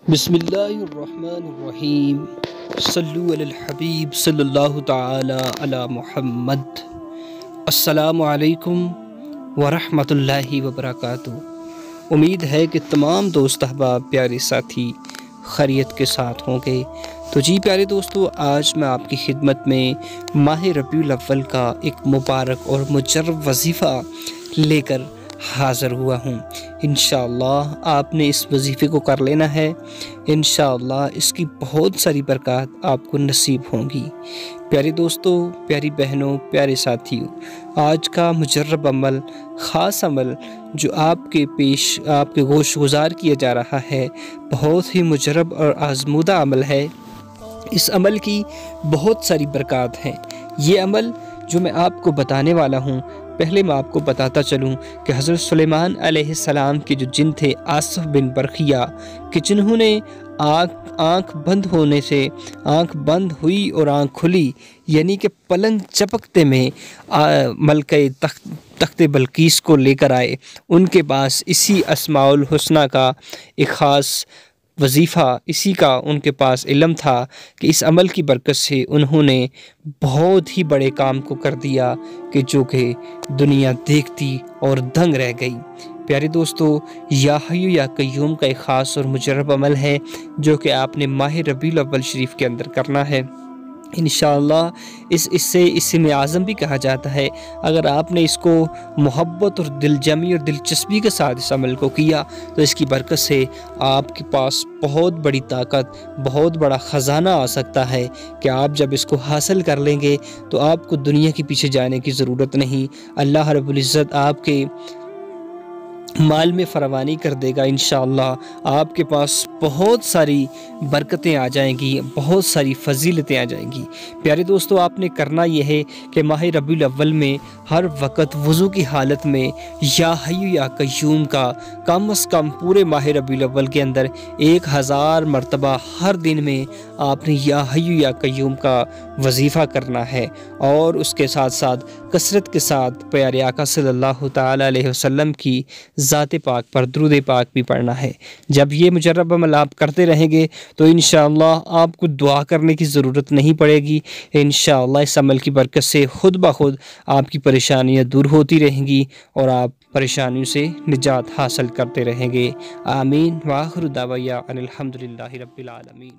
بسم اللہ الرحمن الرحیم صلو علی الحبیب صلی اللہ تعالی علی محمد۔ السلام علیکم ورحمۃ اللہ وبرکاتہ۔ امید ہے کہ تمام دوست احباب پیارے ساتھی خیریت کے ساتھ ہوں گے۔ تو جی پیارے دوستو، آج میں آپ کی خدمت میں ماہ ربیع الاول کا ایک مبارک اور مجرب وظیفہ لے کر حاضر ہوا ہوں۔ انشاءاللہ آپ نے اس وظیفے کو کر لینا ہے، انشاءاللہ اس کی بہت ساری برکات آپ کو نصیب ہوں گی۔ پیارے دوستو، پیاری بہنوں، پیارے ساتھیوں، آج کا مجرب عمل، خاص عمل جو آپ کے گوش گزار کیا جا رہا ہے، بہت ہی مجرب اور آزمودہ عمل ہے۔ اس عمل کی بہت ساری برکات ہیں۔ یہ عمل جو میں آپ کو بتانے والا ہوں، پہلے میں آپ کو بتاتا چلوں کہ حضرت سلیمان علیہ السلام کے جو جن تھے آصف بن برقیہ، کہ جنہوں نے آنکھ بند ہونے سے آنکھ بند ہوئی اور آنکھ کھلی، یعنی کہ پلنگ چپکتے میں ملکہ تخت بلقیس کو لے کر آئے۔ ان کے پاس اسی اسماء الحسنہ کا ایک خاص وظیفہ، اسی کا ان کے پاس علم تھا کہ اس عمل کی برکت سے انہوں نے بہت ہی بڑے کام کو کر دیا کہ جو کہ دنیا دیکھتی اور دنگ رہ گئی۔ پیارے دوستو، یا حیو یا قیوم کا ایک خاص اور مجرب عمل ہے جو کہ آپ نے ماہ ربیع الاول شریف کے اندر کرنا ہے۔ انشاءاللہ اسے اسم اعظم بھی کہا جاتا ہے۔ اگر آپ نے اس کو محبت اور دل جمی اور دلچسپی کے ساتھ اس عمل کو کیا تو اس کی برکت سے آپ کے پاس بہت بڑی طاقت، بہت بڑا خزانہ آ سکتا ہے کہ آپ جب اس کو حاصل کر لیں گے تو آپ کو دنیا کے پیچھے جانے کی ضرورت نہیں۔ اللہ رب العزت آپ کے مال میں فراوانی کر دے گا۔ انشاءاللہ آپ کے پاس بہت ساری برکتیں آ جائیں گی، بہت ساری فضیلتیں آ جائیں گی۔ پیارے دوستو، آپ نے کرنا یہ ہے کہ ماہ ربیع الاول میں ہر وقت وضو کی حالت میں یا حیو یا قیوم کا کم از کم پورے ماہ ربیع الاول کے اندر 1000 مرتبہ ہر دن میں آپ نے یا حیو یا قیوم کا وظیفہ کرنا ہے، اور اس کے ساتھ ساتھ کثرت کے ساتھ پیارے آقا صلی اللہ تعالی علیہ وسلم کی ذات پاک پر درود پاک بھی پڑھنا ہے۔ جب یہ مجرب عمل آپ کرتے رہیں گے تو انشاءاللہ آپ کو دعا کرنے کی ضرورت نہیں پڑے گی۔ انشاءاللہ اس عمل کی برکت سے خود بخود آپ کی پریشانیاں دور ہوتی رہیں گی اور آپ پریشانیوں سے نجات حاصل کرتے رہیں گے۔ آمین۔ وآخر دعوانا ان الحمدللہ رب العالمین۔